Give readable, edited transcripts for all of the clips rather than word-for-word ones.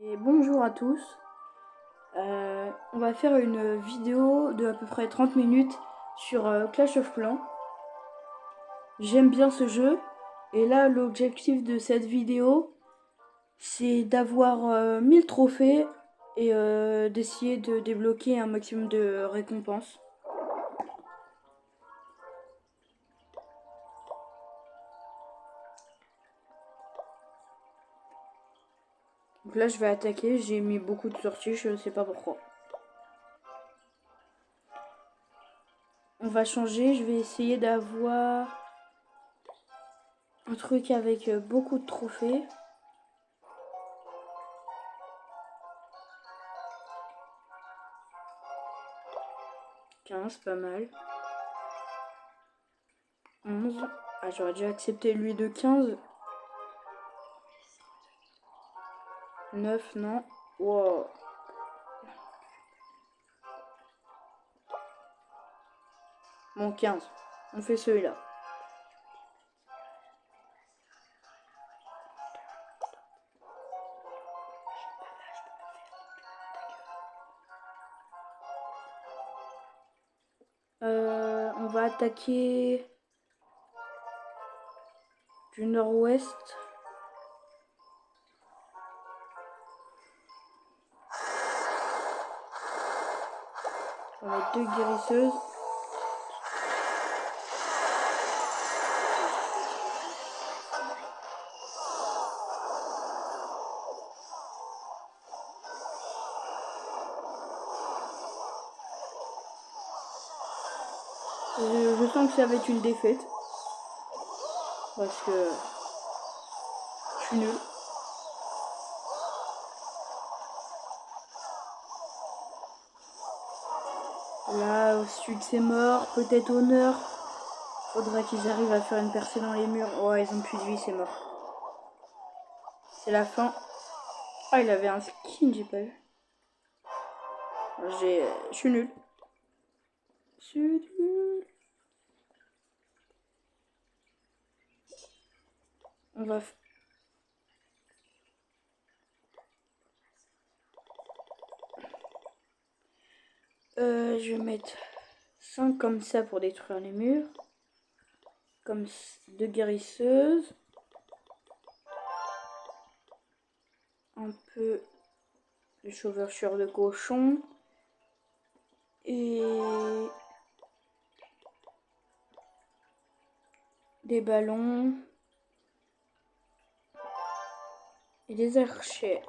Et bonjour à tous. On va faire une vidéo de à peu près 30 minutes sur Clash of Clans. J'aime bien ce jeu. Et là, l'objectif de cette vidéo, c'est d'avoir 1000 trophées et d'essayer de débloquer un maximum de récompenses. Donc là, je vais attaquer. J'ai mis beaucoup de sorties, je ne sais pas pourquoi. On va changer. Je vais essayer d'avoir un truc avec beaucoup de trophées. 15, pas mal. 11. Ah, j'aurais dû accepter lui de 15. 9, non. Wow. Bon, 15. On fait celui-là. On va attaquer du nord-ouest. On va mettre 2 guérisseuses. Je sens que ça va être une défaite. Parce que je suis nul. Là, au sud, c'est mort. Peut-être au nord. Faudrait qu'ils arrivent à faire une percée dans les murs. Oh, ils ont plus de vie, c'est mort. C'est la fin. Ah, il avait un skin, j'ai pas vu. Je suis nul. Je suis nul. On va... je vais mettre 5 comme ça pour détruire les murs. Comme 2 guérisseuses. Un peu de chaussures de cochon. Et des ballons. Et des archères.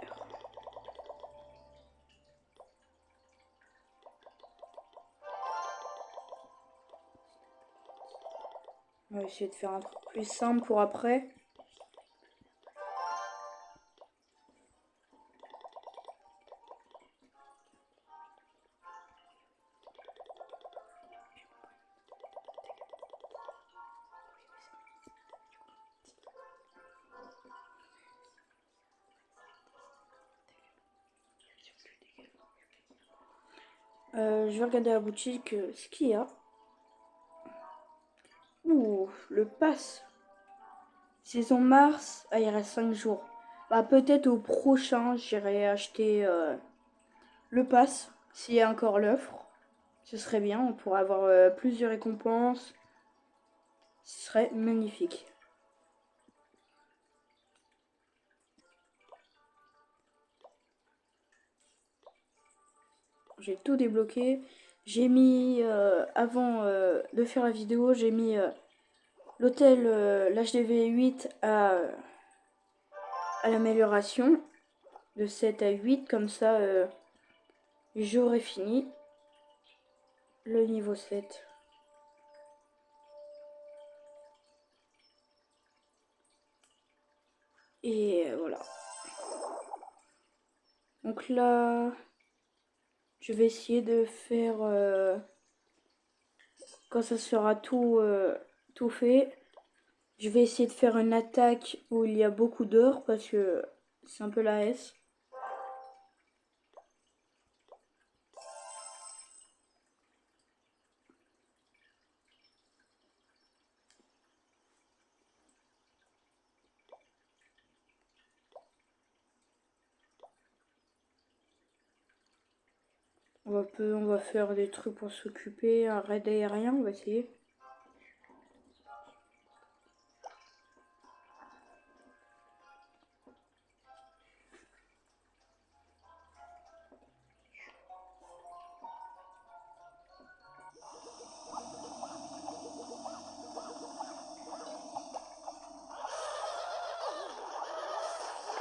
On va essayer de faire un truc plus simple pour après. Je vais regarder la boutique ce qu'il y a. Ouh, le pass. Saison mars. Ah, il reste 5 jours. Bah, peut-être au prochain, j'irai acheter le pass. S'il y a encore l'offre. Ce serait bien. On pourrait avoir plusieurs récompenses. Ce serait magnifique. J'ai tout débloqué. J'ai mis, avant de faire la vidéo, j'ai mis l'hôtel, l'HDV 8 à l'amélioration. De 7 à 8, comme ça, j'aurai fini le niveau 7. Et voilà. Donc là, je vais essayer de faire, quand ça sera tout fait, je vais essayer de faire une attaque où il y a beaucoup d'or parce que c'est un peu la S. On va faire des trucs pour s'occuper, un raid aérien, on va essayer.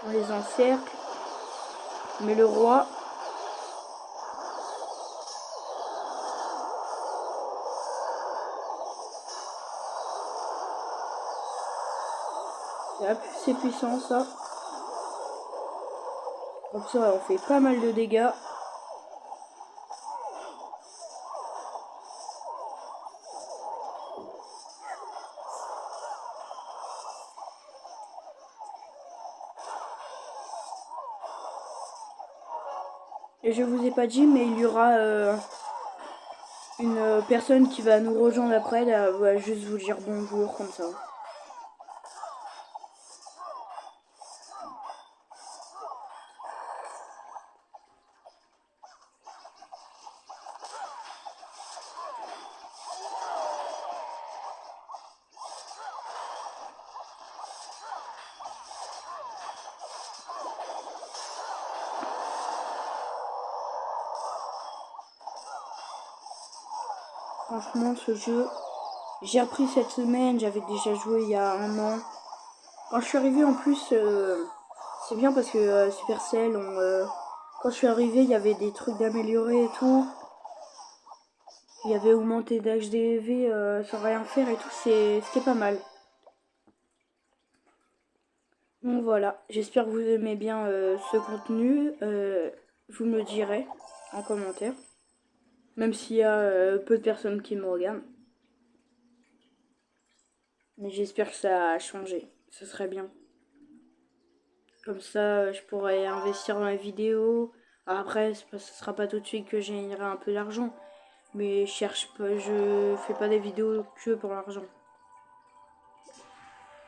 On les encercle. On met le roi. C'est puissant ça. Comme ça on fait pas mal de dégâts. Et je vous ai pas dit, mais il y aura une personne qui va nous rejoindre après. Là, va juste vous dire bonjour comme ça. Franchement, ce jeu, j'ai appris cette semaine, j'avais déjà joué il y a un an. Quand je suis arrivée en plus, c'est bien parce que Supercell, quand je suis arrivée, il y avait des trucs d'améliorer et tout. Il y avait augmenté d'HDV sans rien faire et tout, c'était pas mal. Donc voilà, j'espère que vous aimez bien ce contenu. Vous me direz en commentaire. Même s'il y a peu de personnes qui me regardent. Mais j'espère que ça a changé. Ce serait bien. Comme ça, je pourrais investir dans les vidéos. Après, ce sera pas tout de suite que je gagnerai un peu d'argent. Mais je cherche pas, je fais pas des vidéos que pour l'argent.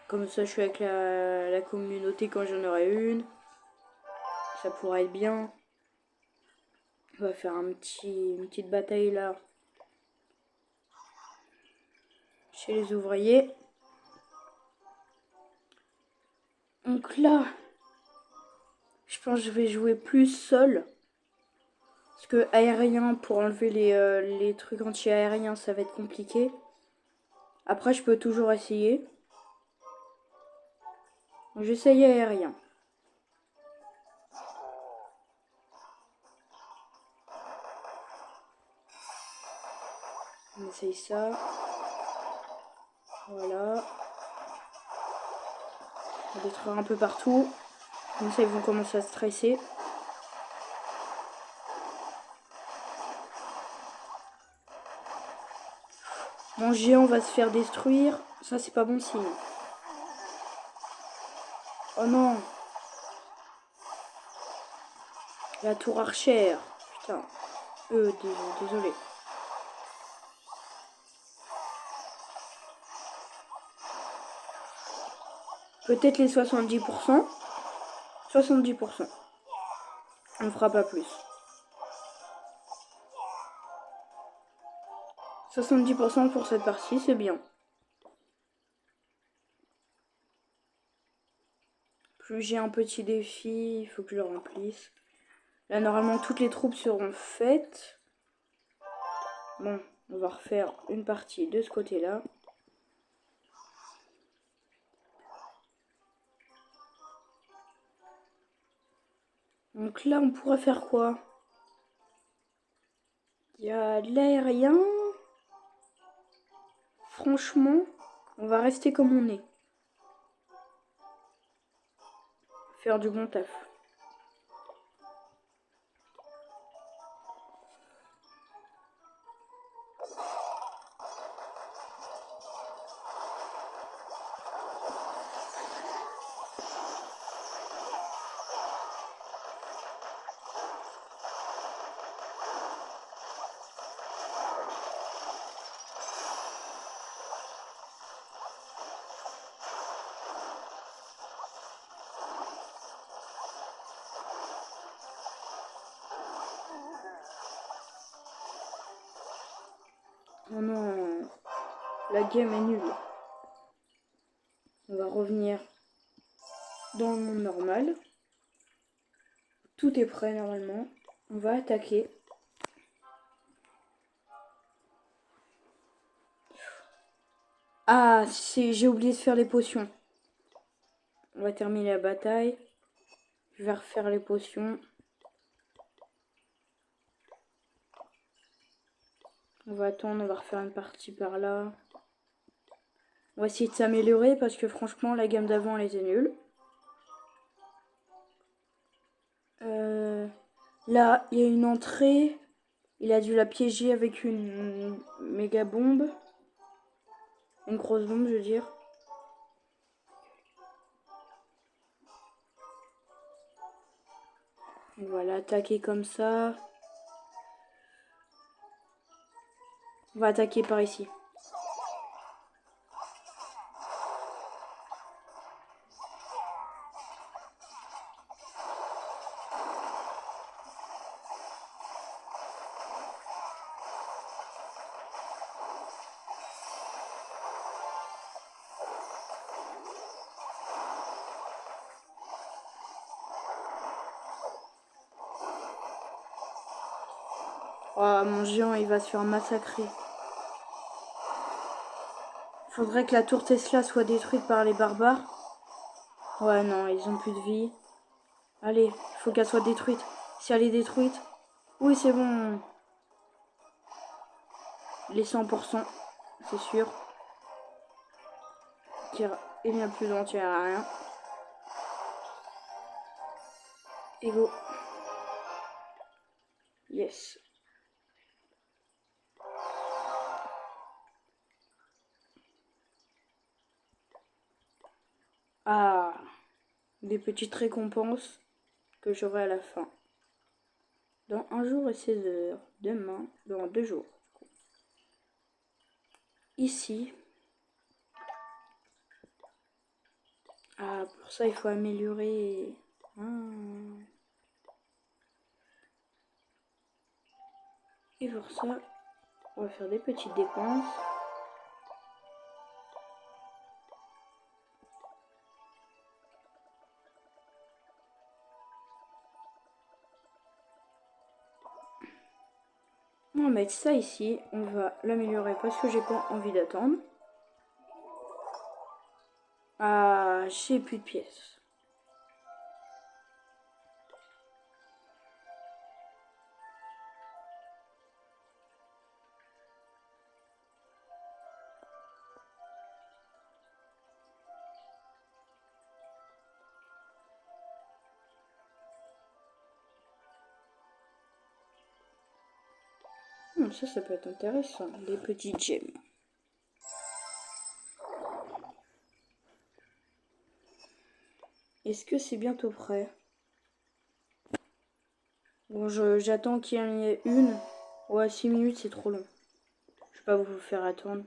Comme ça, je suis avec la communauté quand j'en aurai une. Ça pourrait être bien. On va faire une petite bataille là. Chez les ouvriers. Donc là, je pense que je vais jouer plus seul. Parce que aérien, pour enlever les trucs anti-aériens, ça va être compliqué. Après, je peux toujours essayer. J'essaye aérien. On essaye ça. Voilà. On va détruire un peu partout. Comme ça, ils vont commencer à stresser. Mon géant va se faire détruire. Ça, c'est pas bon signe. Oh non. La tour archère. Putain. Désolé. Peut-être les 70%. 70%. On fera pas plus. 70% pour cette partie, c'est bien. Plus j'ai un petit défi, il faut que je le remplisse. Là, normalement, toutes les troupes seront faites. Bon, on va refaire une partie de ce côté-là. Donc là, on pourrait faire quoi? Il y a de l'aérien. Franchement, on va rester comme on est. Faire du bon taf. la game est nulle. On va revenir dans le monde normal. Tout est prêt normalement. On va attaquer. Ah, j'ai oublié de faire les potions. On va terminer la bataille. Je vais refaire les potions. On va attendre, on va refaire une partie par là. On va essayer de s'améliorer parce que franchement, la gamme d'avant, elle était nulle. Là, il y a une entrée. Il a dû la piéger avec une méga bombe. Une grosse bombe, je veux dire. On va l'attaquer comme ça. On va attaquer par ici. Oh, mon géant, il va se faire massacrer. Faudrait que la tour Tesla soit détruite par les barbares. Ouais, non, ils ont plus de vie. Allez, il faut qu'elle soit détruite. Si elle est détruite... Oui, c'est bon. Les 100%, c'est sûr. Il n'y a plus d'entière à rien. Et go. Yes. Ah, des petites récompenses que j'aurai à la fin. Dans 1 jour et 16 heures. Demain, dans 2 jours. Ici. Ah, pour ça, il faut améliorer. Et pour ça, on va faire des petites dépenses. On va mettre ça ici. On va l'améliorer parce que j'ai pas envie d'attendre. Ah, j'ai plus de pièces. Ça peut être intéressant. Des petites gemmes. Est-ce que c'est bientôt prêt? Bon, j'attends qu'il y en ait une. Ouais, 6 minutes, c'est trop long. Je vais pas vous faire attendre.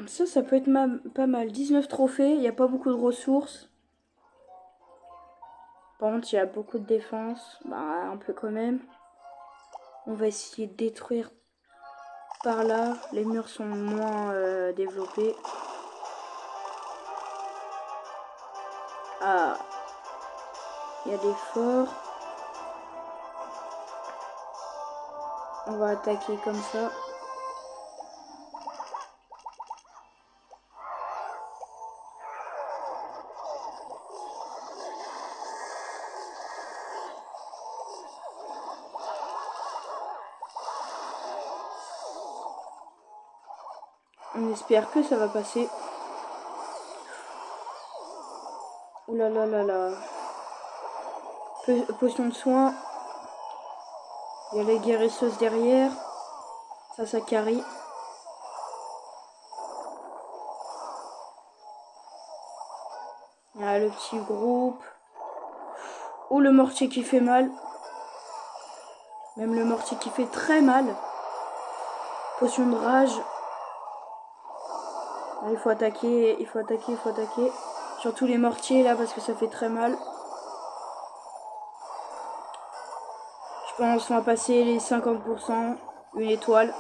Ça peut être pas mal. 19 trophées, il n'y a pas beaucoup de ressources. Par contre, il y a beaucoup de défense. Bah, un peu quand même. On va essayer de détruire par là. Les murs sont moins développés. Ah, il y a des forts. On va attaquer comme ça. On espère que ça va passer. Ouh là là là là. Potion de soin. Il y a les guérisseuses derrière. Ça carry. Ah, le petit groupe. Oh, le mortier qui fait mal. Même le mortier qui fait très mal. Potion de rage. Ah, il faut attaquer, il faut attaquer, il faut attaquer. Surtout les mortiers là parce que ça fait très mal. pense qu'on va passer les 50%. Une étoile.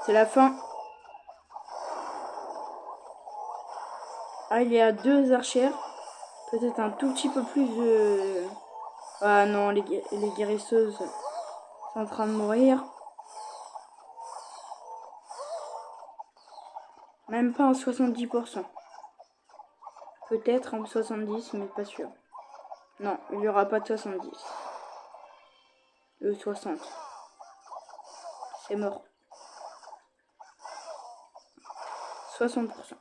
C'est la fin. Ah, il y a 2 archères. Peut-être un tout petit peu plus de... Ah non, les guérisseuses sont en train de mourir. Même pas en 70%. Peut-être en 70, mais pas sûr. Non, il n'y aura pas de 70. 60. C'est mort. 60%.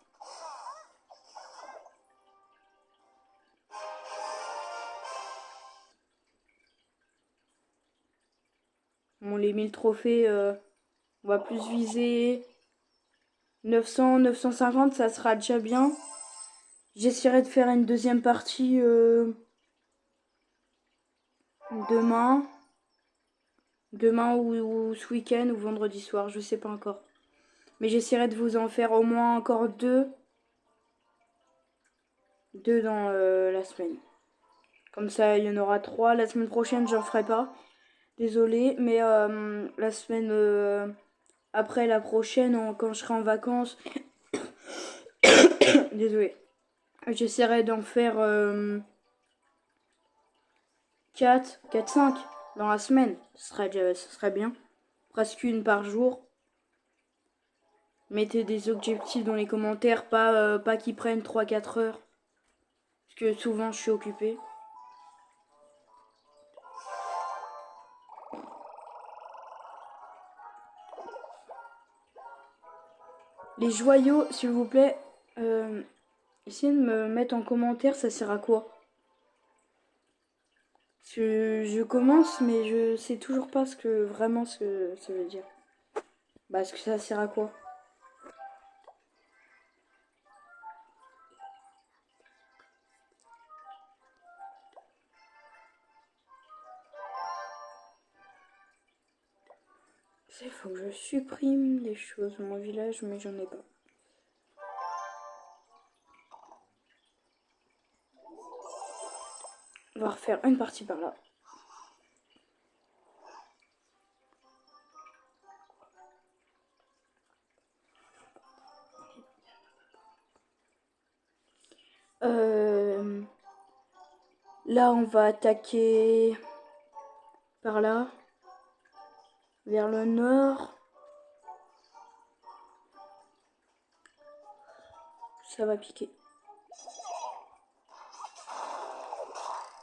Bon, les 1000 trophées, on va plus viser 900, 950, ça sera déjà bien. J'essaierai de faire une deuxième partie demain. Demain ou ce week-end ou vendredi soir, je sais pas encore. Mais j'essaierai de vous en faire au moins encore 2. 2 dans la semaine. Comme ça, il y en aura 3. La semaine prochaine, j'en ferai pas. Désolée, mais la semaine après la prochaine, quand je serai en vacances, désolée, j'essaierai d'en faire 4, 5 dans la semaine. Ce serait bien. Presque une par jour. Mettez des objectifs dans les commentaires, pas qu'ils prennent 3-4 heures. Parce que souvent, je suis occupée. Les joyaux, s'il vous plaît, essayez de me mettre en commentaire, ça sert à quoi? Je commence, mais je sais toujours pas vraiment ce que ça veut dire. Bah, est-ce que ça sert à quoi? Il faut que je supprime des choses dans mon village, mais j'en ai pas. On va refaire une partie par là. Là, on va attaquer par là, vers le nord. Ça va piquer.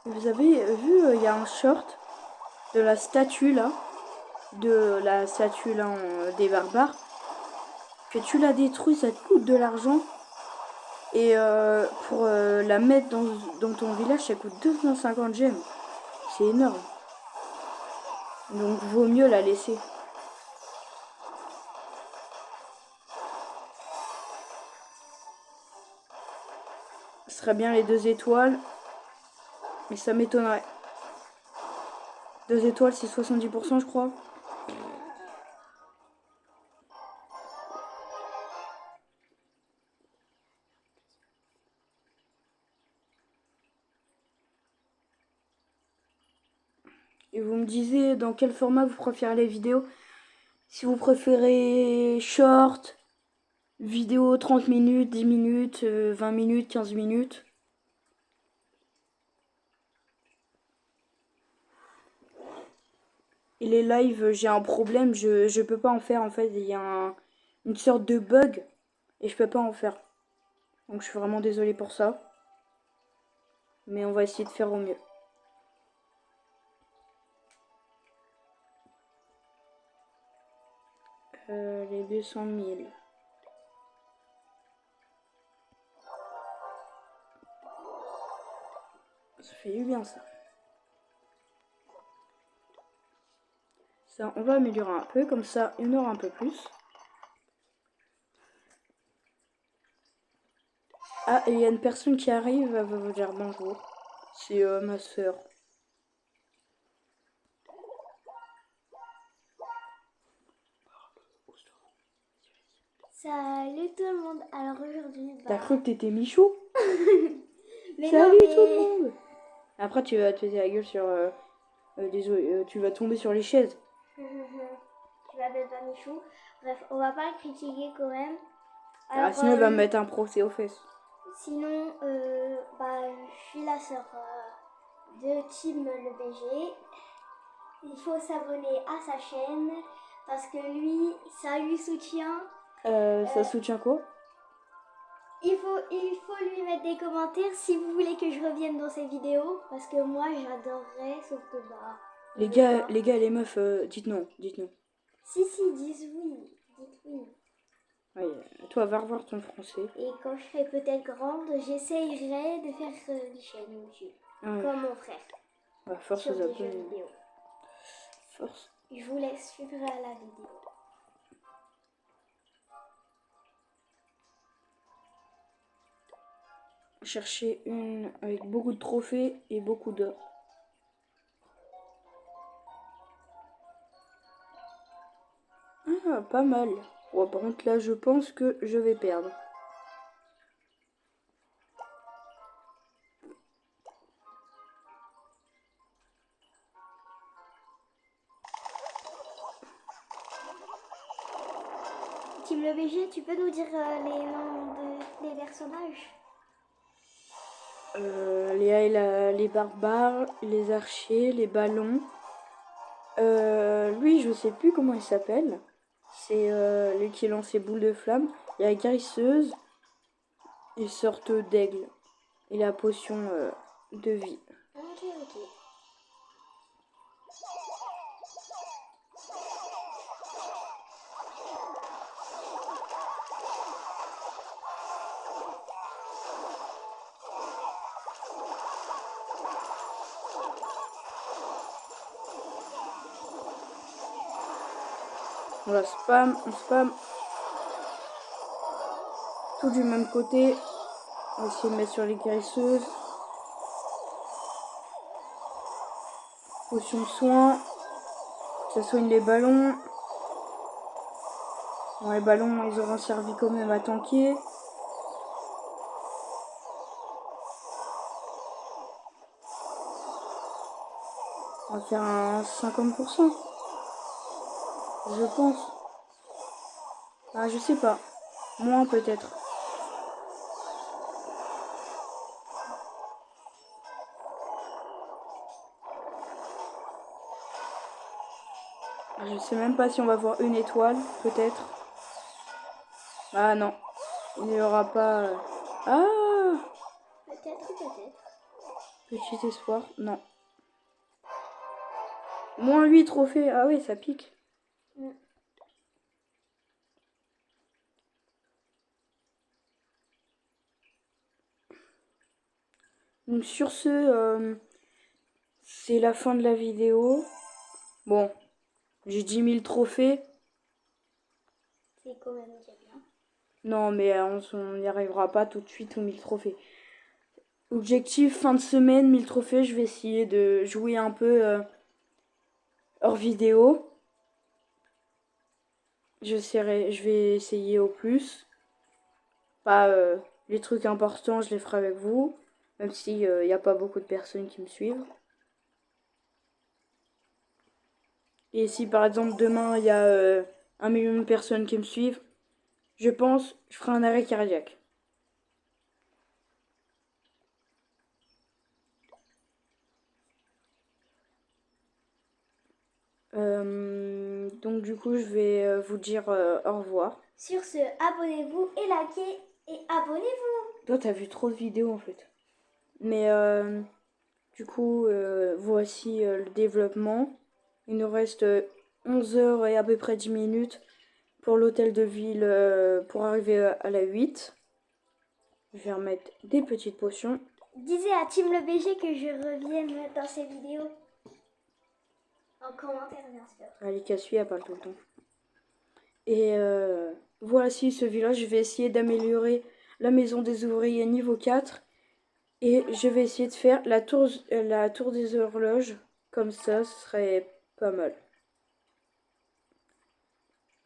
Vous avez vu, il y a un short de la statue là, des barbares. Que tu la détruis, ça te coûte de l'argent. Et pour la mettre dans ton village, ça coûte 250 gemmes. C'est énorme. Donc vaut mieux la laisser. Ce serait bien les 2 étoiles. Mais ça m'étonnerait. 2 étoiles, c'est 70%, je crois. Et vous me disiez dans quel format vous préférez les vidéos. Si vous préférez short, vidéo 30 minutes, 10 minutes, 20 minutes, 15 minutes. Et les lives, j'ai un problème, je peux pas en faire en fait. Il y a une sorte de bug et je peux pas en faire. Donc je suis vraiment désolée pour ça. Mais on va essayer de faire au mieux. Les 200 000. Ça fait du bien ça. Ça, on va améliorer un peu, comme ça il y en aura un peu plus. Ah, et il y a une personne qui arrive, elle va vous dire bonjour. C'est ma soeur. Salut tout le monde. Alors aujourd'hui, T'as cru que t'étais Michou? mais Salut non, tout le monde. Après tu vas te dire la gueule sur Désolé, tu vas tomber sur les chaises. Tu m'appelles pas Michou. Bref, on va pas le critiquer quand même. Ah, sinon, il va me mettre un procès aux fesses. Sinon, je suis la sœur de Tim le BG. Il faut s'abonner à sa chaîne parce que lui, ça lui soutient. Ça soutient quoi? Il faut lui mettre des commentaires si vous voulez que je revienne dans ses vidéos. Parce que moi, j'adorerais, sauf que Les gars, les meufs, dites non, dites non. Si, dites oui. Dites oui. Ouais, toi, va revoir ton français. Et quand je serai peut-être grande, j'essayerai de faire des chaînes YouTube. Ouais. Comme mon frère. Ouais, force sur aux des jeux abonnés. vidéo. Force. Je vous laisse suivre la vidéo. Chercher une avec beaucoup de trophées et beaucoup d'or. Ah, pas mal. Ouais, par contre, là, je pense que je vais perdre. Team le BG, tu peux nous dire les noms des personnages? Les barbares, les archers, les ballons. Lui, je sais plus comment il s'appelle. C'est lui qui lance ses boules de flamme. Il y a la guérisseuse et sorte d'aigle. Et la potion de vie. Ok. On la spam, on spam. Tout du même côté. On va essayer de mettre sur les guérisseuses. Potion de soin. Ça soigne les ballons. Bon, les ballons, ils auront servi quand même à tanker. On va faire un 50%. Je pense. Ah, je sais pas. Moins peut-être. Je sais même pas si on va voir une étoile, peut-être. Ah non. Il n'y aura pas... Ah, Peut-être. petit espoir. Non. Moins 8 trophées. Ah oui, ça pique. Donc sur ce, c'est la fin de la vidéo. Bon, j'ai 10 000 trophées. C'est quand même déjà bien. Non, mais on n'y arrivera pas tout de suite aux 1000 trophées. Objectif, fin de semaine, 1000 trophées. Je vais essayer de jouer un peu hors vidéo. Je vais essayer au plus. Pas les trucs importants, je les ferai avec vous. Même s'il n'y a pas beaucoup de personnes qui me suivent. Et si par exemple demain il y a 1 million de personnes qui me suivent, je pense je ferai un arrêt cardiaque. Donc du coup je vais vous dire au revoir. Sur ce, abonnez-vous et likez et abonnez-vous. Toi t'as vu trop de vidéos en fait. Mais du coup voici le développement. Il nous reste 11 heures et à peu près 10 minutes pour l'hôtel de ville pour arriver à la 8. Je vais remettre des petites potions. Disez à Team le BG que je revienne dans ses vidéos. En commentaire, bien sûr. Allez, Cassie, elle parle tout le temps. Et voici ce village. Je vais essayer d'améliorer la maison des ouvriers niveau 4. Et je vais essayer de faire la tour des horloges. Comme ça, ce serait pas mal.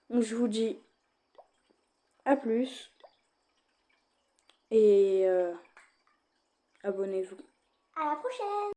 Donc je vous dis à plus. Et abonnez-vous. À la prochaine.